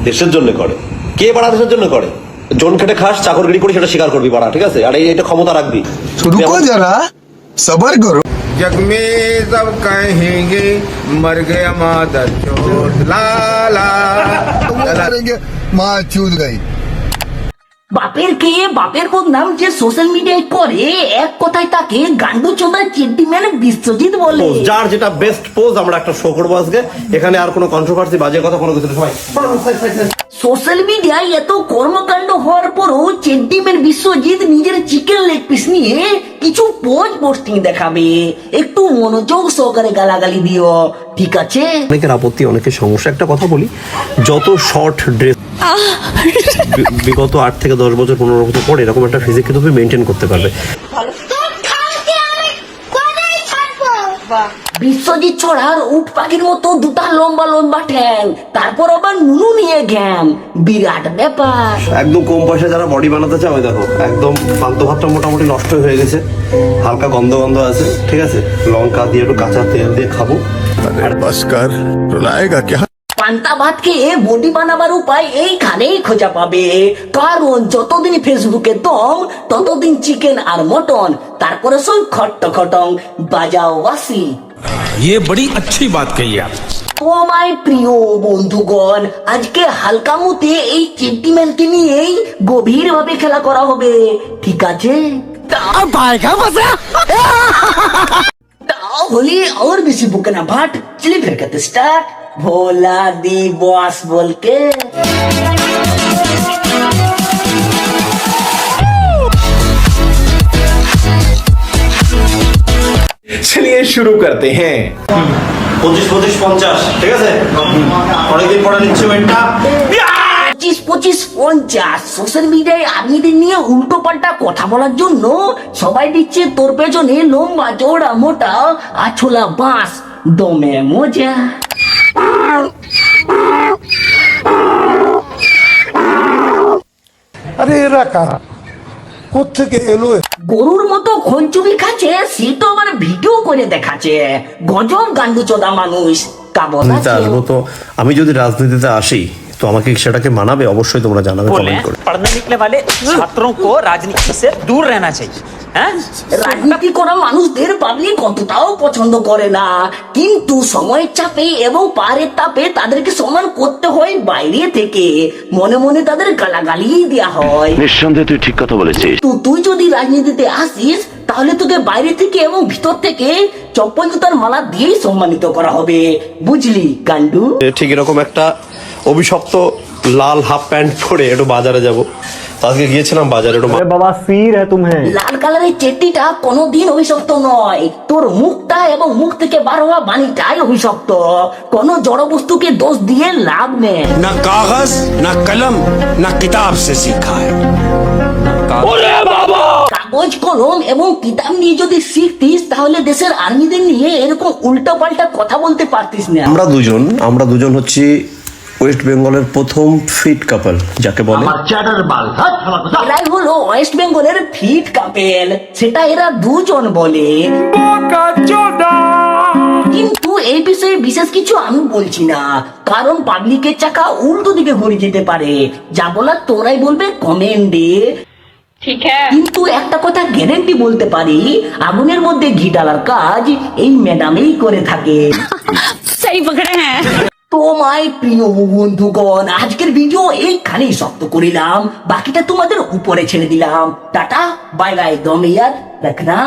দেশের জন্য করে। কে বাড়া দেশের জন্য করে? জন খেটে খাস, চাকরগিরি করি, সেটা স্বীকার করবি বাড়া, ঠিক আছে? আর এটা ক্ষমতা রাখবি। रुको जरा सबर करो। जग में सब कहेंगे मर गया मादर चोद ला ला माँ चूत गई। বাপের কে বাপের বদনাম যে সোশ্যাল মিডিয়ায় করে, এক কথায় তাকে গান্ডু চোদা চেন্টিম্যান বিশ্বজিৎ বলে। যার যেটা বেস্ট পোজ আমরা একটা শো করবো আজকে। এখানে আর কোনো কন্ট্রোভার্সি, বাজে কথা কোনো কিছু নেই। সবাই সোশ্যাল মিডিয়ায় এত কর্মকাণ্ড হওয়ার পরও চেন্টিম্যান বিশ্বজিৎ নিজের চিকেন লেগ পিস নিয়ে কিছু পোজ পোস্টিং দেখাবে। একটু মনোযোগ সহকারে গালাগালি দিও, ঠিক আছে? অনেকের আপত্তি, অনেকের সমস্যা। একটা কথা বলি, যত শর্ট ড্রেস বিগত 8 থেকে 10 বছর 15 বছর পরে এরকম একটা ফিজিক কিন্তু তুমি মেনটেন করতে পারবে। বিশ্বজিৎ ছড়ার উট পাখির মতো দুটা লম্বা লম্বা ঠ্যাং, তারপর আবার নুনু নিয়ে জ্ঞান, বিরাট ব্যাপার। একদম কম পয়সা যারা বডি বানাতে চায়, ওই দেখো একদম পান্ত ভাতটা মোটামুটি নষ্ট হয়ে গেছে, হালকা গন্ধ গন্ধ আছে, ঠিক আছে? লঙ্কা দিয়ে একটু কাঁচা তেল দিয়ে খাবো। बस कर रुलाएगा क्या। পান্তা ভাত খেয়ে বডি বানাবার উপায় এইখানেই খোঁজা পাবে। কারণ যতদিন ফেসবুকে দম, ততদিন চিকেন আর মটন, তারপরে সব খট্ট খটং বাজাও বাসি। ये बड़ी अच्छी बात कही आप। ও মাই প্রিয় বন্ধুগণ, আজকে হালকা মুতে এই চেন্টিম্যানকে নিয়েই গভীর ভাবে খেলা করা হবে, ঠিক আছে? তাহলে और বেশি বুকে না ভাট, চলি ফের করতে স্টার্ট। ভোলা দি বস বলকে चलिए शुरू करते हैं। 25-25-50, ঠিক আছে? অনেকদিন পরে নিচ্ছে ওয়েটটা। 25-25-50 সোশ্যাল মিডিয়ায় আর্মিদের নিয়ে উল্টো পাল্টা কথা বলার জন্য সবাই দিচ্ছে তোর পেছনে লম্বা চওড়া মোটা আছোলা বাঁশ, দমে মজা। আরে এরা কারা, কোত্থেকে এলো? গরুর মতো খঞ্চুবি খাচ্ছে, সে তো আবার ভিডিও করে দেখাচ্ছে। গজব গান্ডু চোদা মানুষ। রাজনীতিতে আসবো তো, আমি যদি রাজনীতিতে আসি তো আমাকে সেটাকে মানাবে, অবশ্যই তোমরা জানাবে কমেন্ট করে। पढ़ने निकले वाले छात्रों को राजनीति से दूर रहना चाहिए। রাজনীতি করা মানুষদের পাবলিক কতটাও পছন্দ করে না, কিন্তু সময়ের চাপে এবং পাহাড়ের তাপে তাদেরকে সম্মান করতে হয় বাইরে থেকে। মনে মনে তাদের গালাগালি দেওয়া হয়। নিঃসন্দেহে তুই ঠিক কথা বলেছিস। তুই যদি রাজনীতিতে আসিস, তাহলে তোকে বাইরে থেকে এবং ভিতর থেকে চপ্পল জুতার মালা দিয়েই সম্মানিত করা হবে, বুঝলি গান্ডু? ঠিক এরকম একটা অভিশপ্ত লাল হাফ প্যান্ট পরে একটু বাজারে যাব। আজকে গিয়েছিলাম বাজারে একটু। বাবা সির হ্যাঁ তুমি। লাল কালারের চেট্টিটা কোনোদিন অভিশপ্ত নয়, তোর মুখটা এবং মুখ থেকে বার হওয়া বাণীটাই অভিশপ্ত। কোন জড় বস্তুকে দোষ দিয়ে লাভ নেই। ना कागज ना कलम ना किताब से सीखा है। কাগজ কলম এবং কিতাব নিয়ে যদি শিখতিস, তাহলে দেশের আর্মিদের নিয়ে এরকম উল্টো পাল্টা কথা বলতে পারতিস না। আমরা দুজন হচ্ছি ওয়েস্ট বেঙ্গলের প্রথম ফিট কাপল, যাকে বলে। এরাই হলো ওয়েস্ট বেঙ্গলের ফিট কাপেল, সেটা এরা দুজন বলে। কিন্তু এই বিষয়ে বিশেষ কিছু আমি বলছি না, কারণ পাবলিকের চাকা উল্টো দিকে ঘুরে যেতে পারে। যা বলার তোরাই বলবে কমেন্টে, ঠিক আছে? কিন্তু একটা কথা গ্যারেন্টি বলতে পারি, আগুনের মধ্যে ঘি ডালার কাজ এই ম্যাডামেই করে থাকে। सही पकड़े हैं। তো মাই প্রিয় বন্ধুগণ, আজকের ভিডিও এইখানেই শক্ত করিলাম, বাকিটা তোমাদের উপরে ছেড়ে দিলাম। টাটা বাই বাই, দমিয়ার রাখনা।